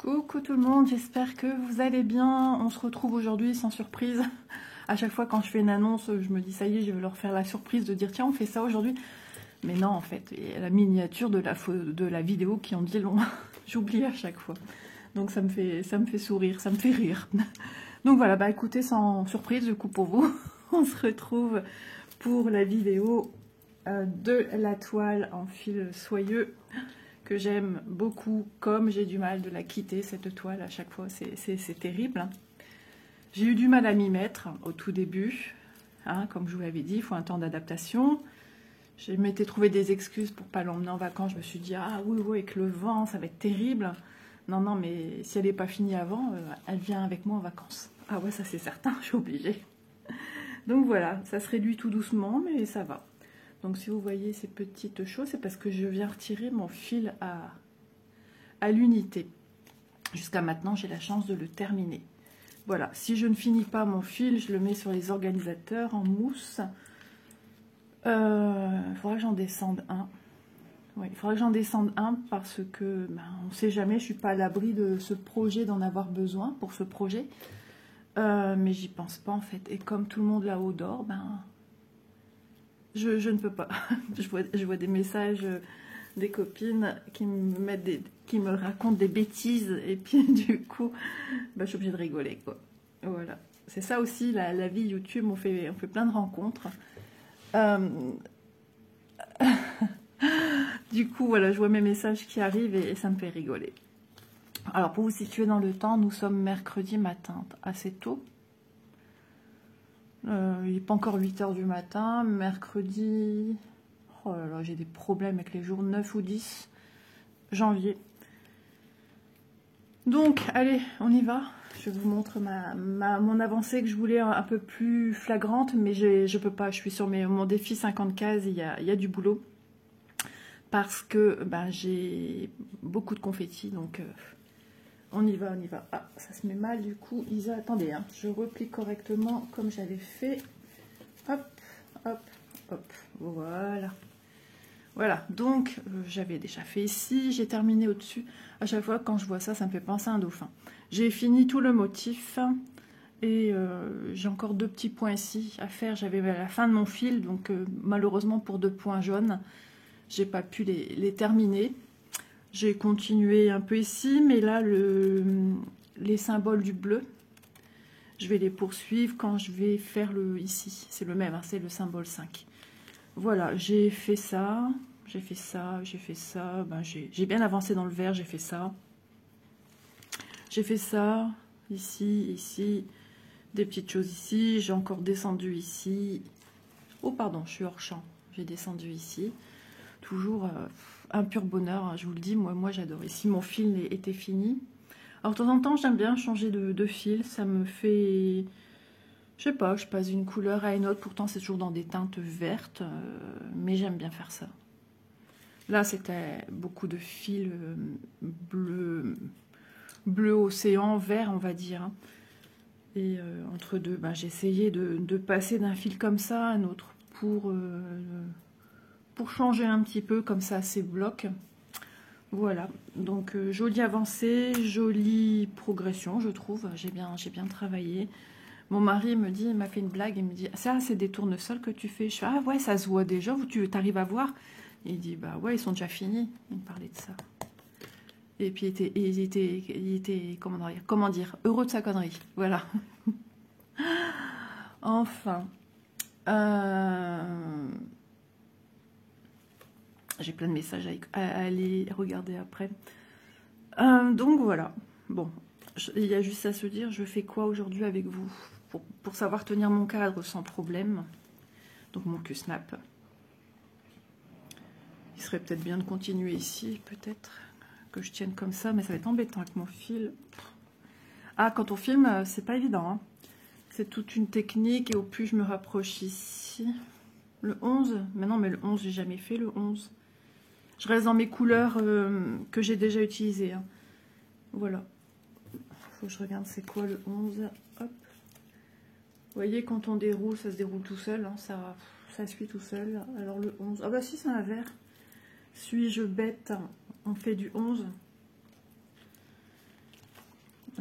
Coucou tout le monde, j'espère que vous allez bien. On se retrouve aujourd'hui sans surprise. À chaque fois quand je fais une annonce, je me dis ça y est, je vais leur faire la surprise de dire tiens on fait ça aujourd'hui. Mais non en fait, il y a la miniature de la vidéo qui en dit long. J'oublie à chaque fois. Donc ça me fait sourire, ça me fait rire. Donc voilà, bah écoutez, sans surprise du coup pour vous, on se retrouve pour la vidéo de la toile en fil soyeux que j'aime beaucoup, comme j'ai du mal de la quitter cette toile à chaque fois, c'est terrible. J'ai eu du mal à m'y mettre au tout début, hein, comme je vous l'avais dit, il faut un temps d'adaptation. Je m'étais trouvé des excuses pour pas l'emmener en vacances, je me suis dit ah oui, avec le vent ça va être terrible. Non, mais si elle n'est pas finie avant, elle vient avec moi en vacances. Ah ouais, ça c'est certain, je suis obligée. Donc voilà, ça se réduit tout doucement, mais ça va. Donc si vous voyez ces petites choses, c'est parce que je viens retirer mon fil à l'unité. Jusqu'à maintenant, j'ai la chance de le terminer. Voilà, si je ne finis pas mon fil, je le mets sur les organisateurs en mousse. Il faudra que j'en descende un. Oui, il faudra que j'en descende un parce que on ne sait jamais, je ne suis pas à l'abri de ce projet, d'en avoir besoin pour ce projet. Mais j'y pense pas en fait. Et comme tout le monde là-haut dort, je ne peux pas. je vois des messages des copines qui me racontent des bêtises et puis du coup, je suis obligée de rigoler quoi. Voilà. C'est ça aussi la vie YouTube. On fait plein de rencontres. Du coup, voilà, je vois mes messages qui arrivent et ça me fait rigoler. Alors, pour vous situer dans le temps, nous sommes mercredi matin, assez tôt. Il n'est pas encore 8 h du matin. Mercredi... Oh là là, j'ai des problèmes avec les jours 9 ou 10 janvier. Donc, allez, on y va. Je vous montre mon avancée que je voulais un peu plus flagrante, mais je peux pas. Je suis sur mon défi 50 cases, il y a du boulot. Parce que j'ai beaucoup de confettis, donc on y va, on y va. Ah, ça se met mal du coup. Isa, attendez, hein, je replie correctement comme j'avais fait. Hop, hop, hop, voilà. Voilà, donc j'avais déjà fait ici, j'ai terminé au-dessus. À chaque fois quand je vois ça, ça me fait penser à un dauphin. J'ai fini tout le motif et j'ai encore 2 petits points ici à faire. J'avais à la fin de mon fil, donc malheureusement pour 2 points jaunes, j'ai pas pu les terminer. J'ai continué un peu ici, mais là, les symboles du bleu, je vais les poursuivre quand je vais faire ici. C'est le même, hein, c'est le symbole 5. Voilà, j'ai fait ça, j'ai fait ça, j'ai fait ça. J'ai bien avancé dans le vert, j'ai fait ça. J'ai fait ça, ici, des petites choses ici. J'ai encore descendu ici. Oh, pardon, je suis hors champ. J'ai descendu ici. Toujours un pur bonheur, hein, je vous le dis, moi j'adore. Ici mon fil était fini. Alors de temps en temps j'aime bien changer de fil, ça me fait, je sais pas, je passe d'une couleur à une autre, pourtant c'est toujours dans des teintes vertes, mais j'aime bien faire ça. Là c'était beaucoup de fils bleu océan, vert on va dire. Hein. Et entre deux, j'ai essayé de passer d'un fil comme ça à un autre pour changer un petit peu, comme ça, ces blocs. Voilà, donc jolie avancée, jolie progression, je trouve. J'ai bien travaillé. Mon mari me dit, il m'a fait une blague, il me dit, ça, c'est des tournesols que tu fais. Je fais, ah ouais, ça se voit déjà, tu arrives à voir? Il dit, bah ouais, ils sont déjà finis. Il me parlait de ça. Et puis, il était comment dire, heureux de sa connerie. Voilà. Enfin. J'ai plein de messages à aller regarder après. Donc voilà. Bon, il y a juste à se dire, je fais quoi aujourd'hui avec vous pour savoir tenir mon cadre sans problème. Donc mon Q-snap. Il serait peut-être bien de continuer ici, peut-être que je tienne comme ça, mais ça va être embêtant avec mon fil. Ah, quand on filme, c'est pas évident. Hein. C'est toute une technique et au plus je me rapproche ici. Le 11, mais non, mais le 11, j'ai jamais fait le 11. Je reste dans mes couleurs que j'ai déjà utilisées. Hein. Voilà. Faut que je regarde c'est quoi le 11. Hop. Vous voyez, quand on déroule, ça se déroule tout seul. Hein. Ça suit tout seul. Alors le 11. Ah bah si, c'est un vert. Suis-je bête? On fait du 11.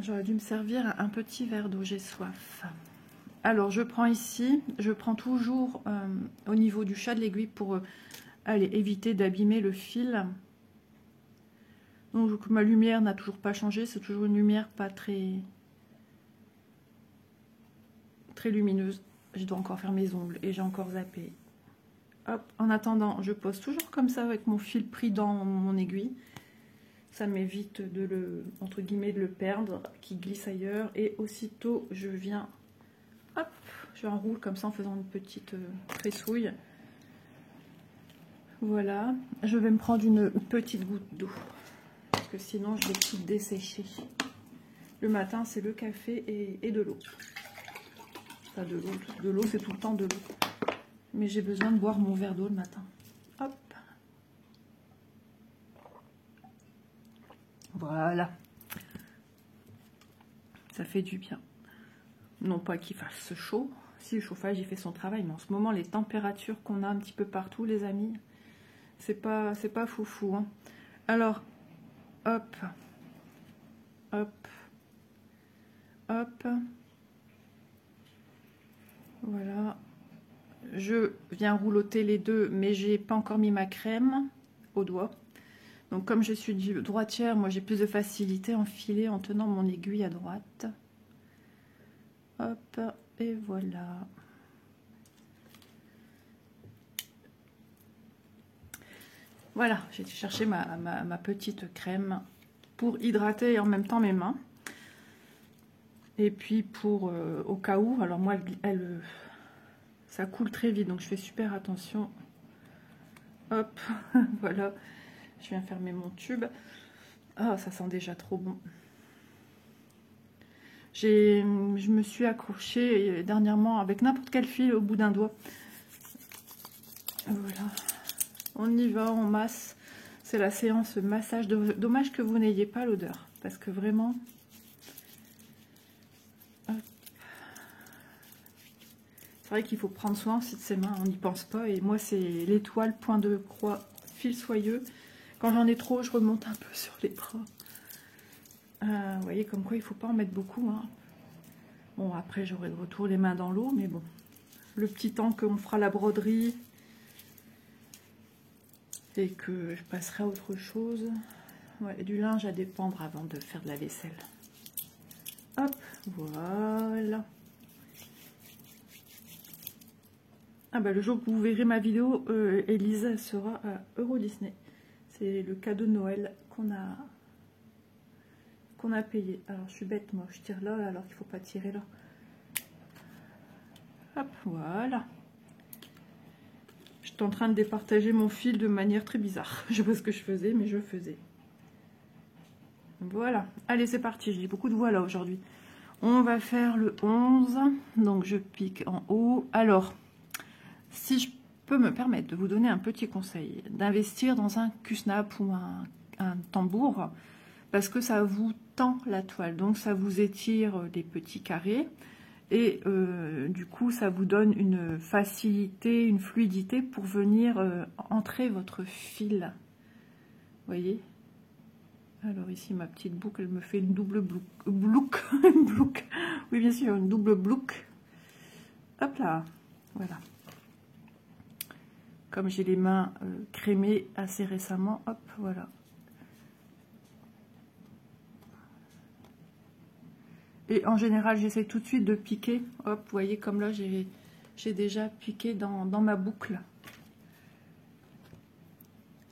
J'aurais dû me servir un petit verre d'eau, j'ai soif. Alors, je prends ici, je prends toujours au niveau du chat de l'aiguille pour éviter d'abîmer le fil. Donc, ma lumière n'a toujours pas changé, c'est toujours une lumière pas très lumineuse. Je dois encore faire mes ongles et j'ai encore zappé. Hop, en attendant, je pose toujours comme ça avec mon fil pris dans mon aiguille. Ça m'évite de le, entre guillemets, de le perdre, qui glisse ailleurs. Et aussitôt, je viens, hop, je enroule comme ça en faisant une petite tressouille. Voilà, je vais me prendre une petite goutte d'eau, parce que sinon je vais tout dessécher. Le matin, c'est le café et de l'eau. Pas de l'eau, c'est tout le temps de l'eau. Mais j'ai besoin de boire mon verre d'eau le matin. Hop. Voilà. Ça fait du bien. Non pas qu'il fasse chaud. Si le chauffage il fait son travail, mais en ce moment les températures qu'on a un petit peu partout, les amis, c'est pas foufou. Hein. Alors, hop, hop, hop. Voilà. Je viens rouloter les deux, mais j'ai pas encore mis ma crème au doigt. Donc comme je suis droitière, moi j'ai plus de facilité à enfiler en tenant mon aiguille à droite. Hop, et voilà. Voilà, j'ai cherché ma petite crème pour hydrater en même temps mes mains. Et puis pour, au cas où, alors moi, ça coule très vite, donc je fais super attention. Hop, voilà. Je viens fermer mon tube. Ah, ça sent déjà trop bon. Je me suis accrochée dernièrement avec n'importe quel fil au bout d'un doigt. Voilà. On y va, on masse. C'est la séance massage. Dommage que vous n'ayez pas l'odeur. Parce que vraiment... C'est vrai qu'il faut prendre soin aussi de ses mains. On n'y pense pas. Et moi, c'est l'étoile, point de croix, fil soyeux. Quand j'en ai trop, je remonte un peu sur les bras. Vous voyez, comme quoi il ne faut pas en mettre beaucoup. Hein. Bon, après, j'aurai de retour les mains dans l'eau. Mais bon, le petit temps qu'on fera la broderie... et que je passerai à autre chose. Ouais, du linge à dépendre avant de faire de la vaisselle. Hop, voilà. Ah bah le jour où vous verrez ma vidéo, Elise sera à Euro Disney. C'est le cadeau de Noël qu'on a payé. Alors je suis bête, moi je tire là alors qu'il ne faut pas tirer là. Hop, voilà. J'étais en train de départager mon fil de manière très bizarre. Je sais pas ce que je faisais, mais je faisais. Voilà. Allez, c'est parti. J'ai beaucoup de voilà aujourd'hui. On va faire le 11. Donc, je pique en haut. Alors, si je peux me permettre de vous donner un petit conseil, d'investir dans un Q-snap ou un tambour, parce que ça vous tend la toile. Donc, ça vous étire les petits carrés. Et du coup, ça vous donne une facilité, une fluidité pour venir entrer votre fil. Vous voyez? Alors ici, ma petite boucle, elle me fait une double boucle. Oui, bien sûr, une double boucle. Hop là, voilà. Comme j'ai les mains crémées assez récemment, hop, voilà. Et en général, j'essaie tout de suite de piquer. Hop, vous voyez, comme là, j'ai déjà piqué dans ma boucle.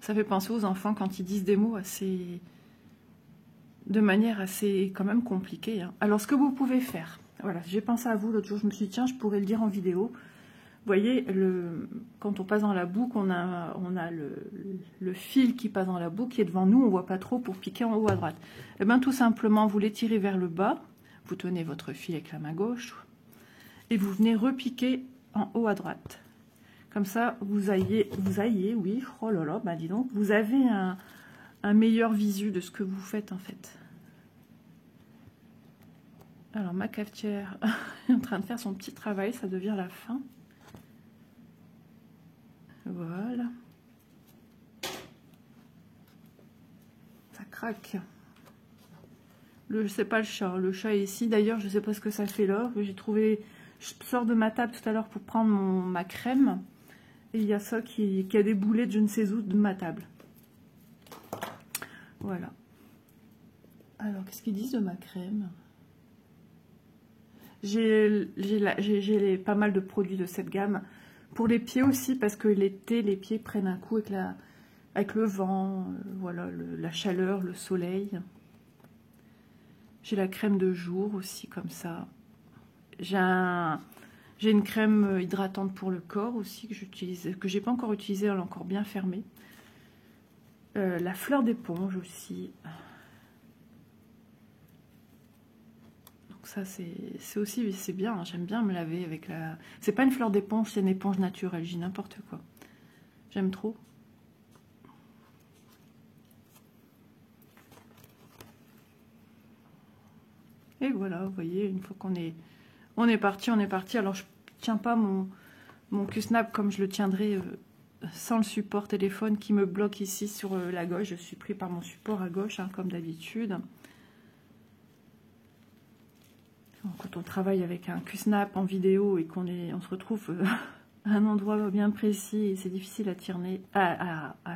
Ça fait penser aux enfants quand ils disent des mots assez... de manière assez quand même compliquée. Hein. Alors, ce que vous pouvez faire, voilà, j'ai pensé à vous l'autre jour, je me suis dit, tiens, je pourrais le dire en vidéo. Vous voyez, quand on passe dans la boucle, on a le fil qui passe dans la boucle qui est devant nous, on ne voit pas trop pour piquer en haut à droite. Et bien, tout simplement, vous l'étirez vers le bas. Vous tenez votre fil avec la main gauche et vous venez repiquer en haut à droite. Comme ça, vous ayez, oui, oh là là, bah dis donc, vous avez un meilleur visu de ce que vous faites en fait. Alors, ma cafetière est en train de faire son petit travail, ça devient la fin. Voilà. Ça craque. C'est pas le chat. Le chat est ici. D'ailleurs, je sais pas ce que ça fait là. J'ai trouvé... Je sors de ma table tout à l'heure pour prendre ma crème. Et il y a ça qui a déboulé de je ne sais où de ma table. Voilà. Alors, qu'est-ce qu'ils disent de ma crème? J'ai pas mal de produits de cette gamme. Pour les pieds aussi, parce que l'été, les pieds prennent un coup avec le vent, voilà, la chaleur, le soleil. J'ai la crème de jour aussi, comme ça. J'ai une crème hydratante pour le corps aussi, que j'utilise, que j'ai pas encore utilisée, elle est encore bien fermée. La fleur d'éponge aussi. Donc ça, c'est aussi, c'est bien, hein, j'aime bien me laver avec la... C'est pas une fleur d'éponge, c'est une éponge naturelle, j'ai n'importe quoi. J'aime trop. Et voilà, vous voyez, une fois qu'on est... On est parti, on est parti. Alors, je tiens pas mon Q-Snap comme je le tiendrai sans le support téléphone qui me bloque ici sur la gauche. Je suis pris par mon support à gauche, hein, comme d'habitude. Quand on travaille avec un Q-Snap en vidéo et on se retrouve à un endroit bien précis, c'est difficile à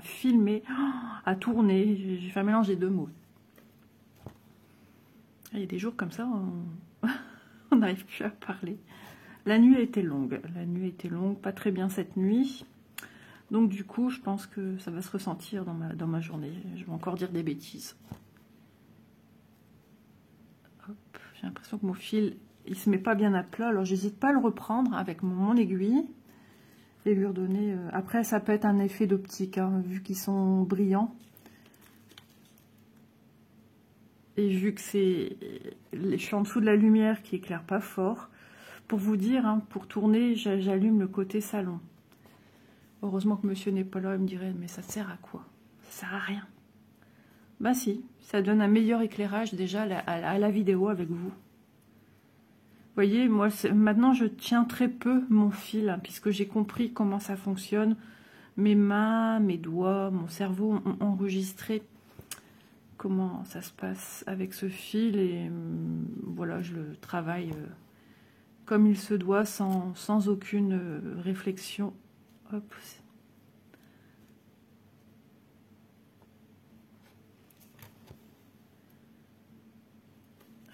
filmer, à tourner. J'ai fait un mélange des deux mots. Il y a des jours comme ça, on n'arrive plus à parler. La nuit a été longue. La nuit a été longue, pas très bien cette nuit. Donc du coup, je pense que ça va se ressentir dans ma journée. Je vais encore dire des bêtises. J'ai l'impression que mon fil, il se met pas bien à plat. Alors j'hésite pas à le reprendre avec mon aiguille et lui redonner... Après, ça peut être un effet d'optique, hein, vu qu'ils sont brillants. Et vu que je suis en dessous de la lumière qui éclaire pas fort, pour vous dire, hein, pour tourner, j'allume le côté salon. Heureusement que monsieur n'est pas là, il me dirait, mais ça sert à quoi? Ça sert à rien. Bah si, ça donne un meilleur éclairage déjà à la vidéo avec vous. Vous voyez, moi, maintenant je tiens très peu mon fil, hein, puisque j'ai compris comment ça fonctionne. Mes mains, mes doigts, mon cerveau ont enregistré comment ça se passe avec ce fil et voilà, je le travaille comme il se doit, sans aucune réflexion. Hop.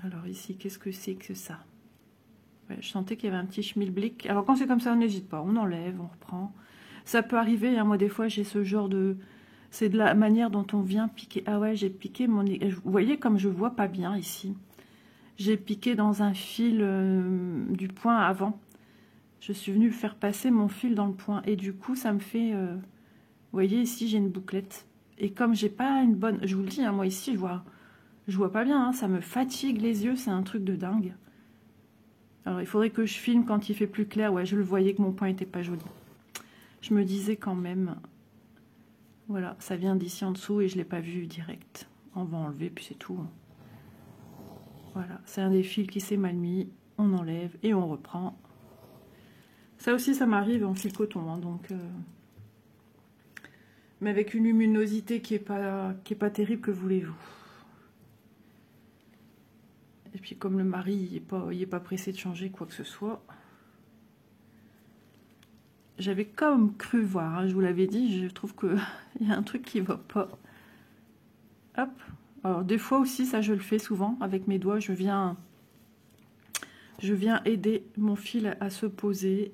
Alors ici, qu'est-ce que c'est que ça? Ouais, je sentais qu'il y avait un petit schmilblick. Alors quand c'est comme ça, on n'hésite pas, on enlève, on reprend. Ça peut arriver, hein, moi des fois j'ai ce genre de... C'est de la manière dont on vient piquer. Ah ouais, j'ai piqué mon... Vous voyez comme je vois pas bien ici. J'ai piqué dans un fil du point avant. Je suis venue faire passer mon fil dans le point. Et du coup, ça me fait... Vous voyez, ici, j'ai une bouclette. Et comme j'ai pas une bonne... Je vous le dis, hein, moi ici, je vois pas bien. Hein, ça me fatigue les yeux, c'est un truc de dingue. Alors, il faudrait que je filme quand il fait plus clair. Ouais, je le voyais que mon point était pas joli. Je me disais quand même... Voilà, ça vient d'ici en dessous et je ne l'ai pas vu direct. On va enlever, puis c'est tout. Voilà, c'est un des fils qui s'est mal mis. On enlève et on reprend. Ça aussi, ça m'arrive en fil coton. Hein, donc, mais avec une luminosité qui est pas terrible, que voulez-vous? Et puis comme le mari, il est pas pressé de changer quoi que ce soit. J'avais comme cru voir, hein, je vous l'avais dit, je trouve qu'il y a un truc qui va pas. Hop. Alors des fois aussi, ça je le fais souvent, avec mes doigts, je viens aider mon fil à se poser.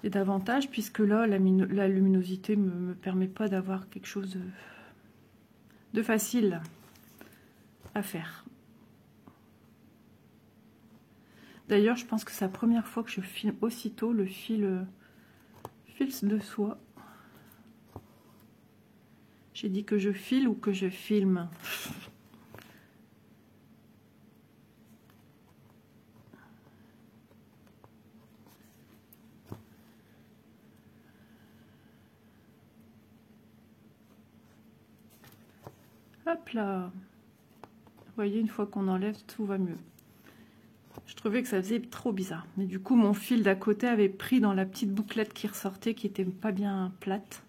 Et davantage, puisque là, la luminosité me permet pas d'avoir quelque chose de facile à faire. D'ailleurs, je pense que c'est la première fois que je filme aussitôt le fil de soie. J'ai dit que je file ou que je filme? Hop là! Vous voyez, une fois qu'on enlève, tout va mieux. Je trouvais que ça faisait trop bizarre. Mais du coup, mon fil d'à côté avait pris dans la petite bouclette qui ressortait, qui était pas bien plate.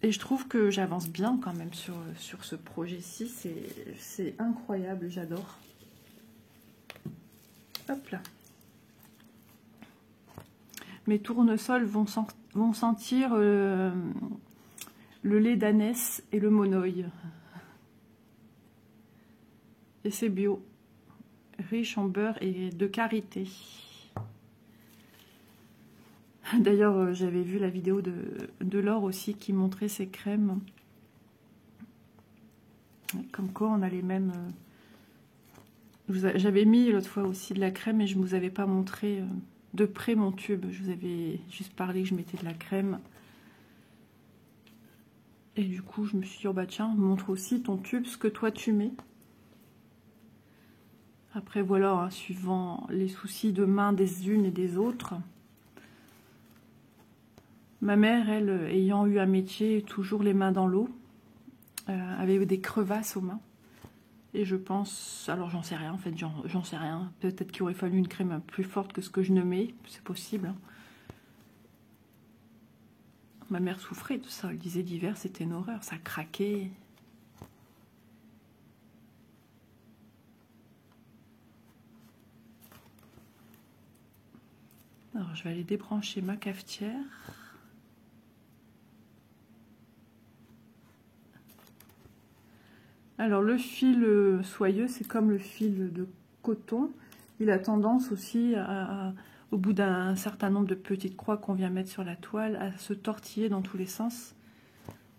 Et je trouve que j'avance bien quand même sur ce projet-ci. C'est incroyable, j'adore. Hop là. Mes tournesols vont sentir le lait d'ânesse et le monoï. Et c'est bio. Riche en beurre et de karité. D'ailleurs, j'avais vu la vidéo de Laure aussi qui montrait ses crèmes. Comme quoi, on a les mêmes... J'avais mis l'autre fois aussi de la crème et je ne vous avais pas montré de près mon tube. Je vous avais juste parlé que je mettais de la crème. Et du coup, je me suis dit, oh bah tiens, montre aussi ton tube, ce que toi tu mets. Après, voilà, hein, suivant les soucis de main des unes et des autres. Ma mère, elle, ayant eu un métier toujours les mains dans l'eau, avait des crevasses aux mains. Et je pense, alors j'en sais rien en fait, j'en sais rien. Peut-être qu'il aurait fallu une crème plus forte que ce que je ne mets, c'est possible. Hein. Ma mère souffrait de ça, elle disait l'hiver c'était une horreur, ça craquait. Alors je vais aller débrancher ma cafetière. Alors le fil soyeux, c'est comme le fil de coton. Il a tendance aussi, au bout d'un certain nombre de petites croix qu'on vient mettre sur la toile, à se tortiller dans tous les sens.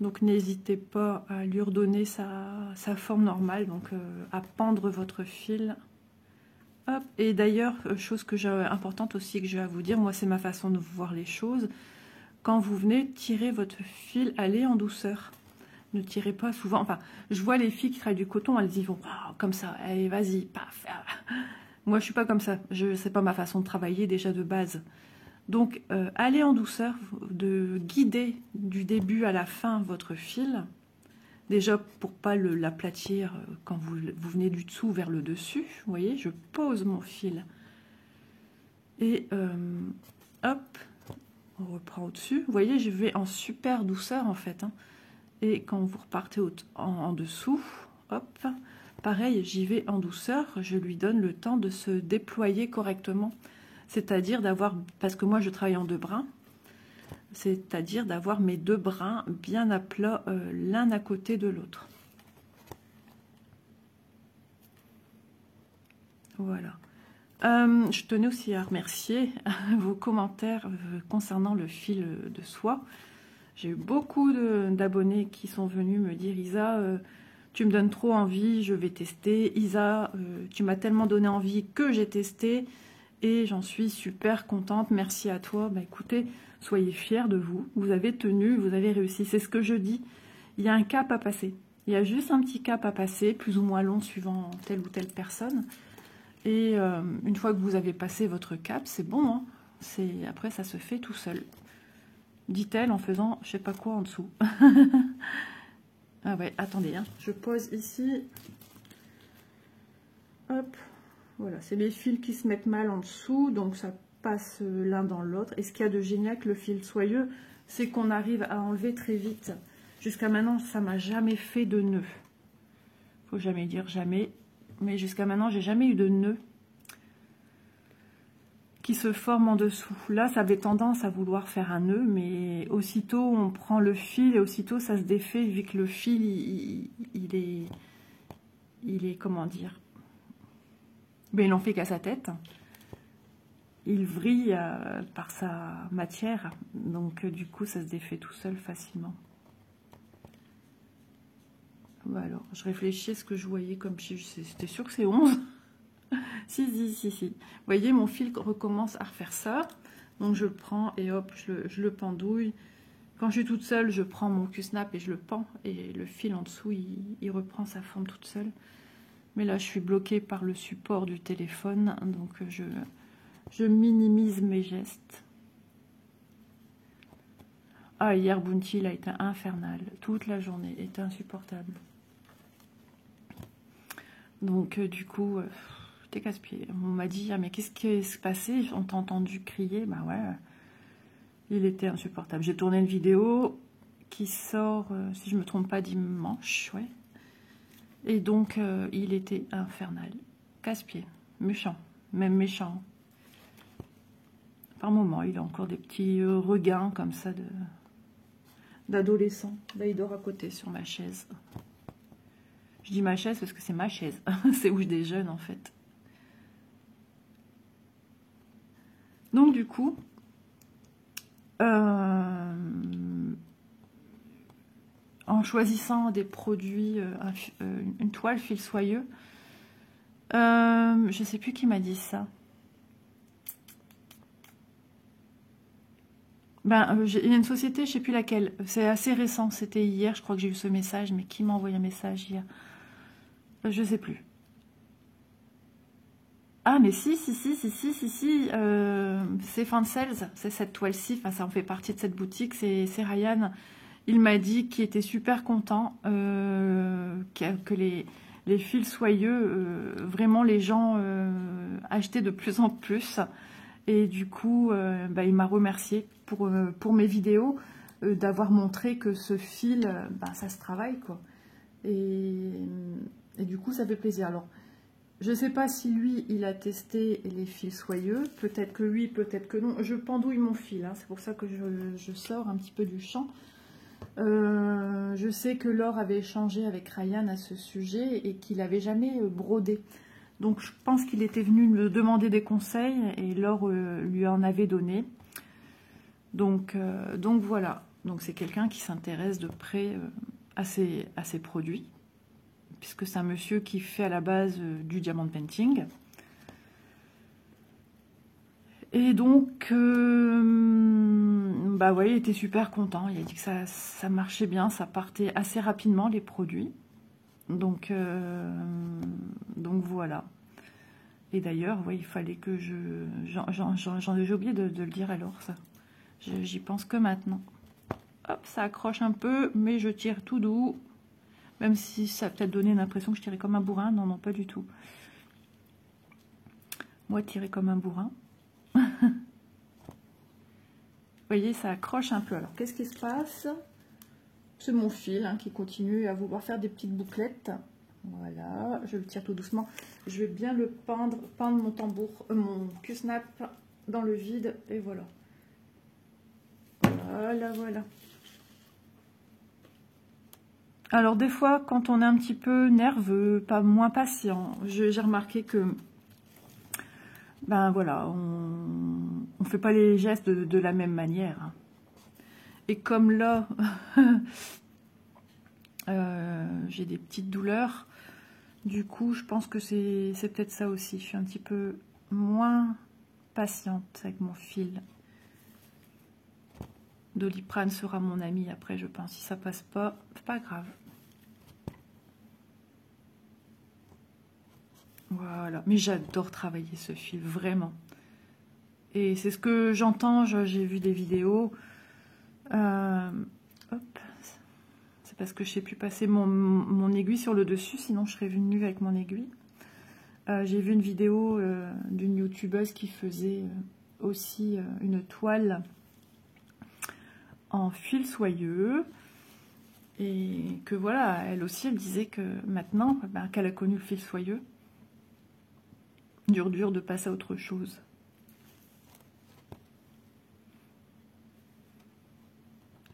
Donc n'hésitez pas à lui redonner sa forme normale, donc à pendre votre fil. Hop. Et d'ailleurs, chose importante aussi que je vais vous dire, moi c'est ma façon de voir les choses. Quand vous venez tirer votre fil, allez en douceur. Ne tirez pas souvent. Enfin, je vois les filles qui travaillent du coton, elles y vont comme ça. Allez, vas-y, paf. Moi, je suis pas comme ça. C'est pas ma façon de travailler déjà de base. Donc, allez en douceur, de guider du début à la fin votre fil. Déjà, pour pas l'aplatir quand vous venez du dessous vers le dessus. Vous voyez, je pose mon fil. Et hop, on reprend au-dessus. Vous voyez, je vais en super douceur en fait. Hein. Et quand vous repartez en dessous, hop, pareil, j'y vais en douceur, je lui donne le temps de se déployer correctement. C'est-à-dire d'avoir, parce que moi je travaille en 2 brins, c'est-à-dire d'avoir mes 2 brins bien à plat l'un à côté de l'autre. Voilà. Je tenais aussi à remercier vos commentaires concernant le fil de soie. J'ai eu beaucoup d'abonnés qui sont venus me dire « Isa, tu me donnes trop envie, je vais tester. Isa, tu m'as tellement donné envie que j'ai testé et j'en suis super contente. Merci à toi. » Bah, écoutez, soyez fiers de vous. Vous avez tenu, vous avez réussi. C'est ce que je dis. Il y a un cap à passer. Il y a juste un petit cap à passer, plus ou moins long suivant telle ou telle personne. Et une fois que vous avez passé votre cap, c'est bon. Hein. Après, ça se fait tout seul. Dit-elle en faisant je sais pas quoi en dessous. Ah ouais, attendez, hein, je pose ici. Hop, voilà, c'est les fils qui se mettent mal en dessous, donc ça passe l'un dans l'autre. Et ce qu'il y a de génial avec le fil soyeux, c'est qu'on arrive à enlever très vite. Jusqu'à maintenant, ça m'a jamais fait de nœud. Faut jamais dire jamais, mais jusqu'à maintenant, j'ai jamais eu de nœud qui se forme en dessous. Là, ça avait tendance à vouloir faire un nœud, mais aussitôt on prend le fil et aussitôt ça se défait, vu que le fil, il est, comment dire, ben, il n'en fait qu'à sa tête. Il vrille par sa matière, donc du coup, ça se défait tout seul facilement. Voilà, alors, je réfléchis à ce que je voyais comme chiffre, c'était sûr que c'est 11. Si. Vous voyez, mon fil recommence à refaire ça. Donc, je le prends et hop, je le pendouille. Quand je suis toute seule, je prends mon Q-snap et je le pends. Et le fil en dessous, il reprend sa forme toute seule. Mais là, je suis bloquée par le support du téléphone. Donc, je minimise mes gestes. Ah, hier, Bounty, il a été infernal. Toute la journée était insupportable. Donc, du coup... casse-pied. On m'a dit, ah, mais qu'est-ce qui se passait? On t'a entendu crier. Bah ouais, il était insupportable. J'ai tourné une vidéo qui sort, si je me trompe pas, dimanche, ouais. Et donc, il était infernal. Casse-pied, méchant, même méchant. Par moment, il a encore des petits regains comme ça d'adolescent. Là, il dort à côté sur ma chaise. Je dis ma chaise parce que c'est ma chaise. C'est où je déjeune, en fait. Donc, du coup, en choisissant des produits, une toile fil soyeux, je sais plus qui m'a dit ça. Ben, il y a une société, je sais plus laquelle. C'est assez récent, c'était hier, je crois que j'ai eu ce message, mais qui m'a envoyé un message hier? Je sais plus. Ah, mais si, c'est Fansales, c'est cette toile-ci, enfin, ça en fait partie de cette boutique, c'est Ryan. Il m'a dit qu'il était super content, que les fils soyeux, vraiment les gens achetaient de plus en plus. Et du coup, bah, il m'a remercié pour mes vidéos d'avoir montré que ce fil, bah, ça se travaille, quoi. Et du coup, ça fait plaisir. Alors, je ne sais pas si lui, il a testé les fils soyeux. Peut-être que oui, peut-être que non. Je pendouille mon fil, hein. C'est pour ça que je sors un petit peu du champ. Je sais que Laure avait échangé avec Ryan à ce sujet et qu'il n'avait jamais brodé. Donc je pense qu'il était venu me demander des conseils et Laure lui en avait donné. Donc voilà. Donc c'est quelqu'un qui s'intéresse de près à ces produits, puisque c'est un monsieur qui fait à la base du diamond painting. Et donc, bah ouais, il était super content. Il a dit que ça marchait bien, ça partait assez rapidement les produits. Donc voilà. Et d'ailleurs, ouais, il fallait que j'ai oublié de le dire alors, ça. J'y pense que maintenant. Hop, ça accroche un peu, mais je tire tout doux. Même si ça a peut-être donné l'impression que je tirais comme un bourrin. Non, non, pas du tout. Moi, tirer comme un bourrin. Vous voyez, ça accroche un peu. Alors, qu'est-ce qui se passe? C'est mon fil qui continue à vouloir faire des petites bouclettes. Voilà, je le tire tout doucement. Je vais bien le peindre mon tambour, mon Q-snap dans le vide. Et voilà. Voilà. Alors des fois, quand on est un petit peu nerveux, pas moins patient, j'ai remarqué que, ben voilà, on fait pas les gestes de la même manière. Et comme là, j'ai des petites douleurs, du coup, je pense que c'est peut-être ça aussi. Je suis un petit peu moins patiente avec mon fil. Doliprane sera mon ami après, je pense. Si ça passe pas, c'est pas grave. Voilà. Mais j'adore travailler ce fil, vraiment. Et c'est ce que j'entends. J'ai vu des vidéos. Hop. C'est parce que je sais plus passer mon aiguille sur le dessus, sinon je serais venue avec mon aiguille. J'ai vu une vidéo d'une youtubeuse qui faisait aussi une toile en fil soyeux. Et que voilà, elle aussi, elle disait que maintenant, ben, qu'elle a connu le fil soyeux, dur de passer à autre chose.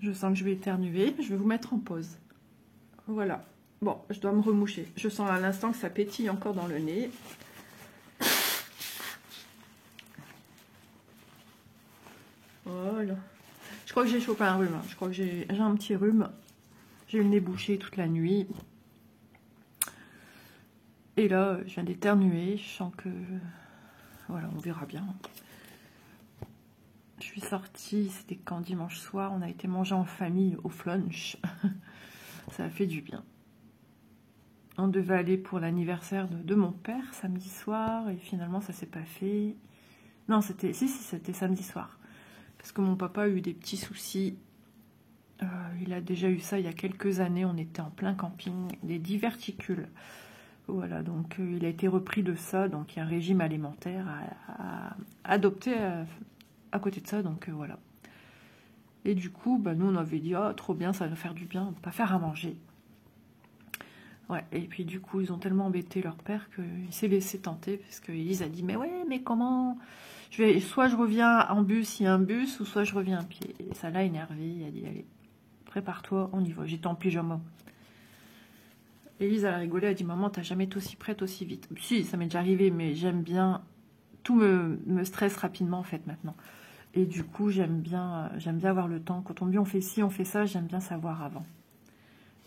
Je sens que je vais éternuer, je vais vous mettre en pause. Voilà. Bon, je dois me remoucher. Je sens à l'instant que ça pétille encore dans le nez. Voilà. Je crois que j'ai chopé un rhume. Je crois que j'ai un petit rhume. J'ai eu le nez bouché toute la nuit. Et là, je viens d'éternuer. Je sens que... Voilà, on verra bien. Je suis sortie, c'était quand dimanche soir. On a été manger en famille au flunch. Ça a fait du bien. On devait aller pour l'anniversaire de mon père samedi soir. Et finalement, ça s'est pas fait. Non, c'était... Si, c'était samedi soir. Parce que mon papa a eu des petits soucis. Il a déjà eu ça il y a quelques années. On était en plein camping, des diverticules. Voilà, donc il a été repris de ça. Donc il y a un régime alimentaire à adopter à côté de ça. Donc voilà. Et du coup, bah, nous, on avait dit, ah, trop bien, ça va nous faire du bien, on va pas faire à manger. Ouais, et puis du coup, ils ont tellement embêté leur père qu'il s'est laissé tenter, parce que Elise a dit, mais ouais, mais comment soit je reviens en bus, il y a un bus, ou soit je reviens à pied. Et ça l'a énervé, il a dit, allez, prépare-toi, on y va. J'étais en pyjama. Elise, elle a rigolé, elle a dit, maman, t'as jamais été aussi prête aussi vite. Si, ça m'est déjà arrivé, mais j'aime bien, tout me stresse rapidement, en fait, maintenant. Et du coup, j'aime bien avoir le temps. Quand on me dit, on fait ci, on fait ça, j'aime bien savoir avant.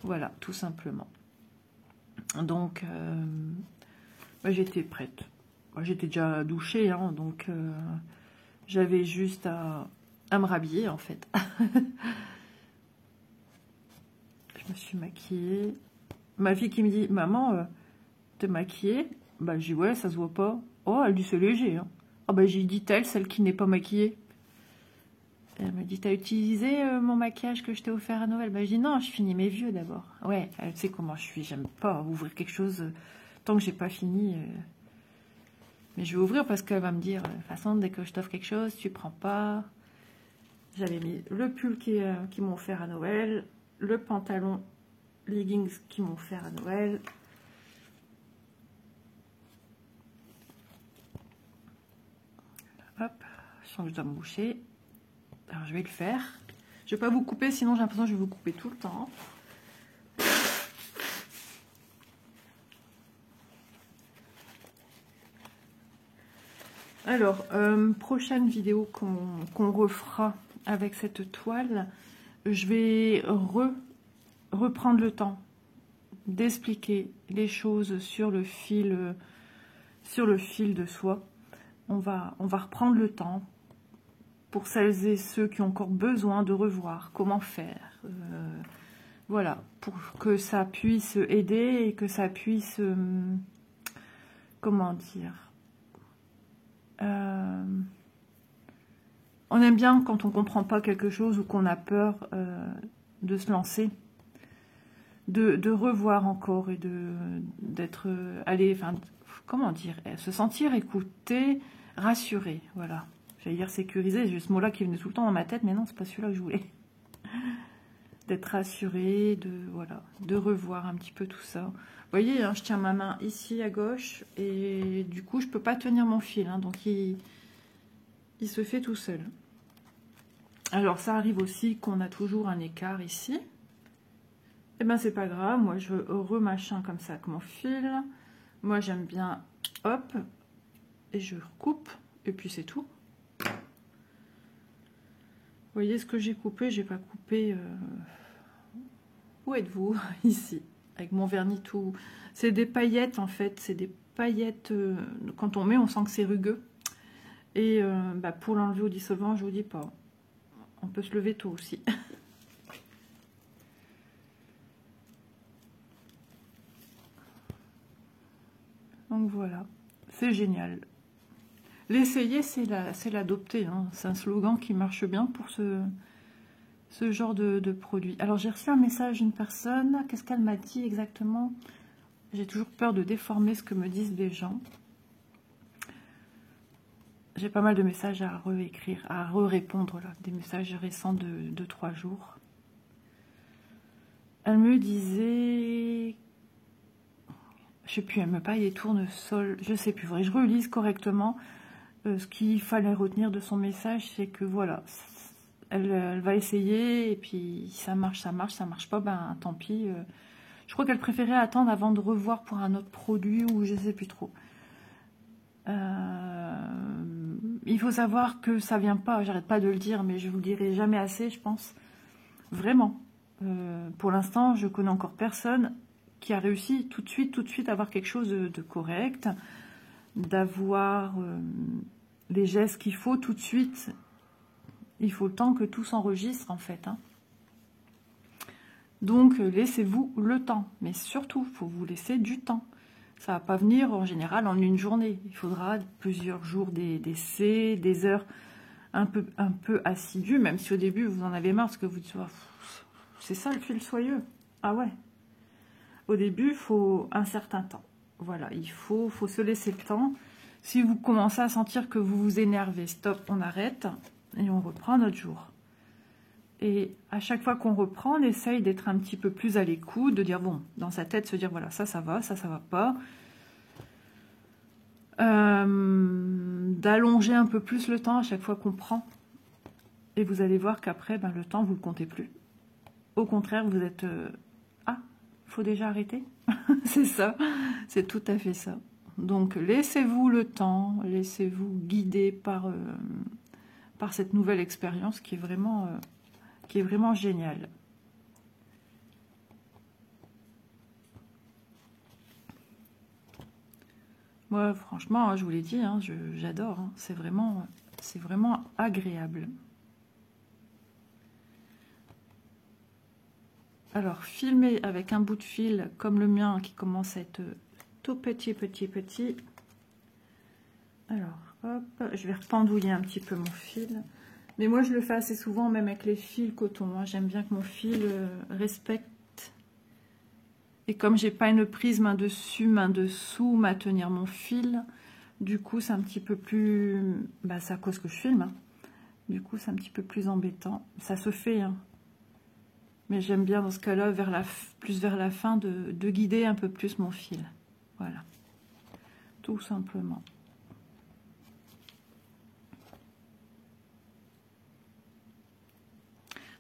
Voilà, tout simplement. Donc, j'étais prête. J'étais déjà douchée, hein, donc j'avais juste à me rhabiller, en fait. Je me suis maquillée. Ma fille qui me dit, maman, t'es maquillée? Bah, je dis, ouais, ça se voit pas. Oh, elle dit, c'est léger. Hein. Ah, bah, j'ai dit, celle qui n'est pas maquillée. Et elle m'a dit, t'as utilisé mon maquillage que je t'ai offert à Noël? Bah, je dis, non, je finis mes vieux d'abord. Ouais, elle sait comment je suis. J'aime pas ouvrir quelque chose tant que j'ai pas fini. Mais je vais ouvrir parce qu'elle va me dire, de toute façon, dès que je t'offre quelque chose, tu prends pas. J'avais mis le pull qui m'ont offert à Noël, le pantalon leggings qu'ils m'ont offert à Noël. Hop, je sens que je dois me boucher. Alors je vais le faire. Je vais pas vous couper, sinon j'ai l'impression que je vais vous couper tout le temps. Alors, prochaine vidéo qu'on refera avec cette toile, je vais reprendre le temps d'expliquer les choses sur le fil de soie. On va reprendre le temps pour celles et ceux qui ont encore besoin de revoir comment faire. Voilà, pour que ça puisse aider et que ça puisse, comment dire, on aime bien quand on ne comprend pas quelque chose ou qu'on a peur de se lancer, de revoir encore et d'être, enfin, comment dire, se sentir écouté, rassuré, voilà. J'allais dire sécurisé, j'ai ce mot-là qui venait tout le temps dans ma tête, mais non, c'est pas celui-là que je voulais. D'être rassuré, voilà, de revoir un petit peu tout ça. Vous voyez, hein, je tiens ma main ici à gauche, et du coup, je peux pas tenir mon fil, hein, donc il se fait tout seul. Alors, ça arrive aussi qu'on a toujours un écart ici. Eh ben, c'est pas grave, moi, je remachin comme ça avec mon fil. Moi, j'aime bien, hop, et je recoupe, et puis c'est tout. Vous voyez ce que j'ai coupé? J'ai pas coupé... Où êtes-vous? Ici, avec mon vernis tout... C'est des paillettes, en fait. C'est des paillettes... quand on met, on sent que c'est rugueux. Et pour l'enlever au dissolvant, je vous dis pas. On peut se lever tôt aussi. Donc voilà. C'est génial. L'essayer, c'est l'adopter. Hein. C'est un slogan qui marche bien pour ce genre de produit. Alors, j'ai reçu un message d'une personne. Qu'est-ce qu'elle m'a dit exactement? J'ai toujours peur de déformer ce que me disent les gens. J'ai pas mal de messages à réécrire, à répondre là, des messages récents de 3 jours. Elle me disait... Je sais plus, elle me parle des tournesols, je sais plus, vrai, je relise correctement. Ce qu'il fallait retenir de son message, c'est que voilà, elle va essayer, et puis ça marche, ça marche pas, ben tant pis. Je crois qu'elle préférait attendre avant de revoir pour un autre produit, ou je sais plus trop. Il faut savoir que ça vient pas, j'arrête pas de le dire, mais je vous le dirai jamais assez, je pense. Vraiment. Pour l'instant, je connais encore personne qui a réussi tout de suite à avoir quelque chose de correct, d'avoir les gestes qu'il faut tout de suite. Il faut le temps que tout s'enregistre, en fait. Hein. Donc, laissez-vous le temps. Mais surtout, il faut vous laisser du temps. Ça ne va pas venir, en général, en une journée. Il faudra plusieurs jours d'essais, des heures un peu assidues, même si au début, vous en avez marre, parce que vous dites, c'est ça le fil soyeux. Ah ouais. Au début, il faut un certain temps. Voilà, il faut se laisser le temps. Si vous commencez à sentir que vous vous énervez, stop, on arrête et on reprend notre jour. Et à chaque fois qu'on reprend, on essaye d'être un petit peu plus à l'écoute, de dire, bon, dans sa tête, se dire, voilà, ça va, ça va pas. D'allonger un peu plus le temps à chaque fois qu'on prend. Et vous allez voir qu'après, ben, le temps, vous ne le comptez plus. Au contraire, vous êtes... ah, faut déjà arrêter. C'est ça, c'est tout à fait ça. Donc, laissez-vous le temps, laissez-vous guider par cette nouvelle expérience qui est vraiment géniale. Moi, franchement, je vous l'ai dit, hein, j'adore. Hein, c'est vraiment agréable. Alors, filmer avec un bout de fil comme le mien qui commence à être tout petit. Alors, hop, je vais rependouiller un petit peu mon fil. Mais moi, je le fais assez souvent, même avec les fils coton. Hein. J'aime bien que mon fil respecte. Et comme j'ai pas une prise main dessus, main dessous, à tenir mon fil, du coup, c'est un petit peu plus... Bah, c'est à cause que je filme. Hein. Du coup, c'est un petit peu plus embêtant. Ça se fait, hein. Mais j'aime bien dans ce cas-là, plus vers la fin, de guider un peu plus mon fil. Voilà. Tout simplement.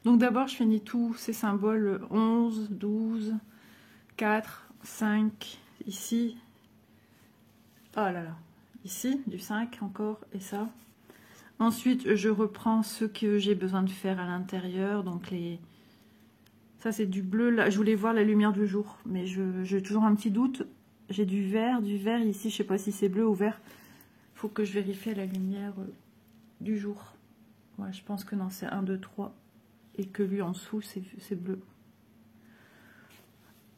Donc d'abord, je finis tous ces symboles 11, 12, 4, 5, ici. Oh là là. Ici, du 5 encore, et ça. Ensuite, je reprends ce que j'ai besoin de faire à l'intérieur. Donc les... Ça, c'est du bleu. Là, je voulais voir la lumière du jour, mais j'ai toujours un petit doute. J'ai du vert ici. Je sais pas si c'est bleu ou vert. Il faut que je vérifie la lumière du jour. Ouais, je pense que non, c'est 1, 2, 3. Et que lui, en dessous, c'est bleu.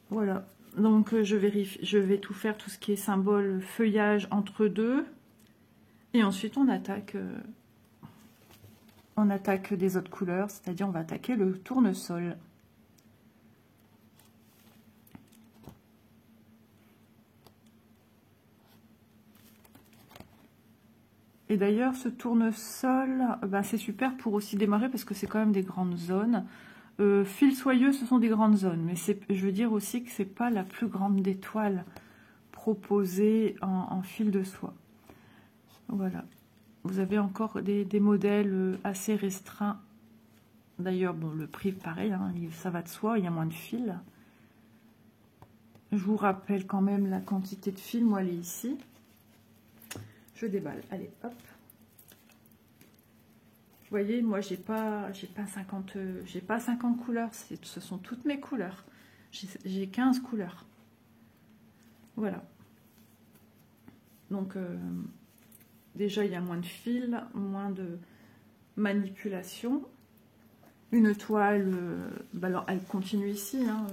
Voilà. Donc, je vérifie. Je vais tout faire, tout ce qui est symbole feuillage entre deux. Et ensuite, on attaque des autres couleurs. C'est-à-dire, on va attaquer le tournesol. Et d'ailleurs, ce tournesol, bah, c'est super pour aussi démarrer parce que c'est quand même des grandes zones. Fil soyeux, ce sont des grandes zones, mais je veux dire aussi que c'est pas la plus grande des toiles proposées en fil de soie. Voilà. Vous avez encore des modèles assez restreints. D'ailleurs, bon, le prix, pareil, hein, ça va de soi, il y a moins de fils. Je vous rappelle quand même la quantité de fils, moi, elle est ici. Je déballe, allez, hop. Vous voyez, moi, j'ai pas 50 couleurs, ce sont toutes mes couleurs. J'ai 15 couleurs. Voilà. Donc, déjà, il y a moins de fils, moins de manipulation. Une toile, bah alors, elle continue ici. Hein,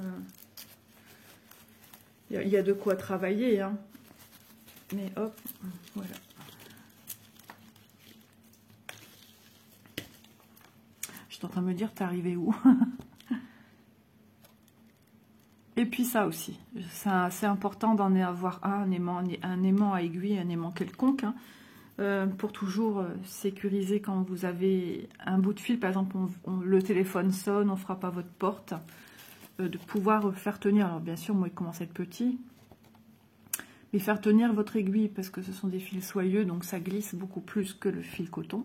il y a de quoi travailler. Hein. Mais hop, voilà. Je suis en train de me dire, t'es arrivé où? Et puis ça aussi, c'est important d'en avoir un aimant à aiguille, un aimant quelconque, hein, pour toujours sécuriser quand vous avez un bout de fil, par exemple, le téléphone sonne, on ne frappe à votre porte, de pouvoir faire tenir, alors bien sûr, moi il commence à être petit, mais faire tenir votre aiguille, parce que ce sont des fils soyeux, donc ça glisse beaucoup plus que le fil coton,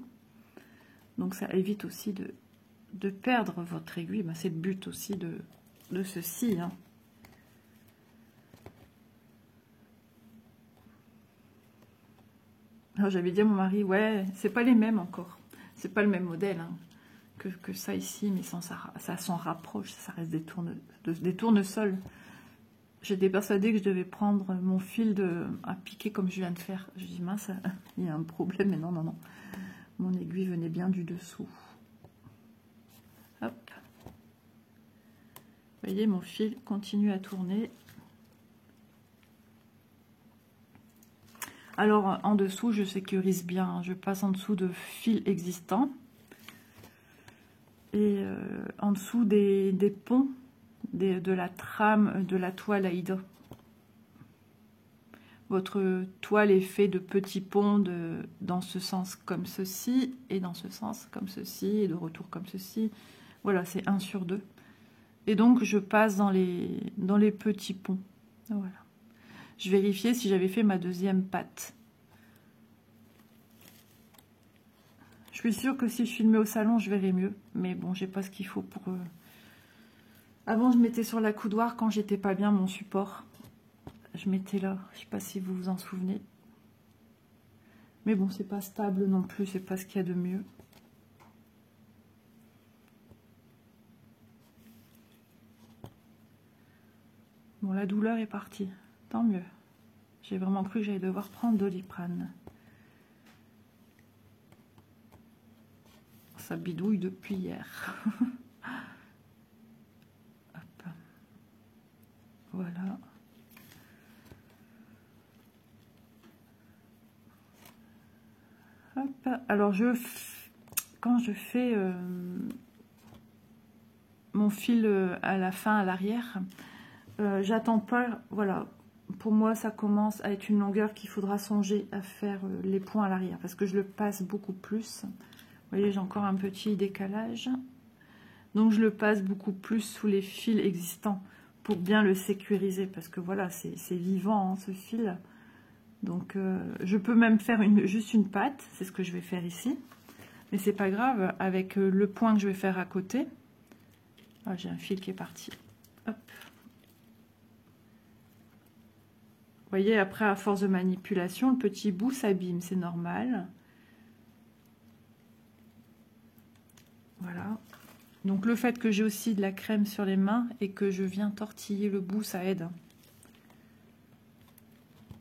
donc ça évite aussi de perdre votre aiguille, ben, c'est le but aussi de ceci, hein. J'avais dit à mon mari, ouais, c'est pas les mêmes encore. C'est pas le même modèle hein, que ça ici, mais ça s'en rapproche, ça reste des tournesols. J'étais persuadée que je devais prendre mon fil à piquer comme je viens de faire. Je dis, mince, il y a un problème, mais non, non, non. Mon aiguille venait bien du dessous. Hop. Vous voyez, mon fil continue à tourner. Alors, en dessous, je sécurise bien. Je passe en dessous de fils existants. Et en dessous des ponts, de la trame, de la toile à hydre. Votre toile est faite de petits ponts dans ce sens comme ceci, et dans ce sens comme ceci, et de retour comme ceci. Voilà, c'est 1 sur 2. Et donc, je passe dans les petits ponts. Voilà. Je vérifiais si j'avais fait ma deuxième patte. Je suis sûre que si je filmais au salon, je verrais mieux. Mais bon, j'ai pas ce qu'il faut pour... Avant, je mettais sur la coudoir quand j'étais pas bien mon support. Je mettais là. Je sais pas si vous vous en souvenez. Mais bon, c'est pas stable non plus. C'est pas ce qu'il y a de mieux. Bon, la douleur est partie. Tant mieux. J'ai vraiment cru que j'allais devoir prendre Doliprane. Ça bidouille depuis hier. Hop. Voilà. Hop. Alors, quand je fais mon fil à la fin, à l'arrière, j'attends pas, voilà, pour moi ça commence à être une longueur qu'il faudra songer à faire les points à l'arrière, parce que je le passe beaucoup plus. Vous voyez, j'ai encore un petit décalage, donc je le passe beaucoup plus sous les fils existants pour bien le sécuriser, parce que voilà, c'est vivant hein, ce fil. Donc je peux même faire juste une patte, c'est ce que je vais faire ici, mais c'est pas grave, avec le point que je vais faire à côté. Ah, j'ai un fil qui est parti. Hop. Vous voyez, après, à force de manipulation, le petit bout s'abîme, c'est normal. Voilà. Donc, le fait que j'ai aussi de la crème sur les mains et que je viens tortiller le bout, ça aide.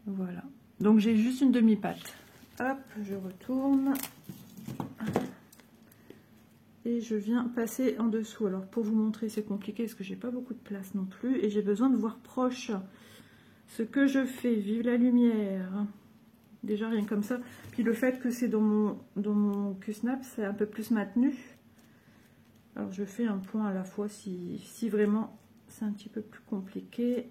Voilà. Donc, j'ai juste une demi-patte. Hop, je retourne. Et je viens passer en dessous. Alors, pour vous montrer, c'est compliqué parce que j'ai pas beaucoup de place non plus. Et j'ai besoin de voir proche ce que je fais. Vive la lumière. Déjà, rien comme ça. Puis le fait que c'est dans mon Q-snap, c'est un peu plus maintenu. Alors, je fais un point à la fois si vraiment c'est un petit peu plus compliqué.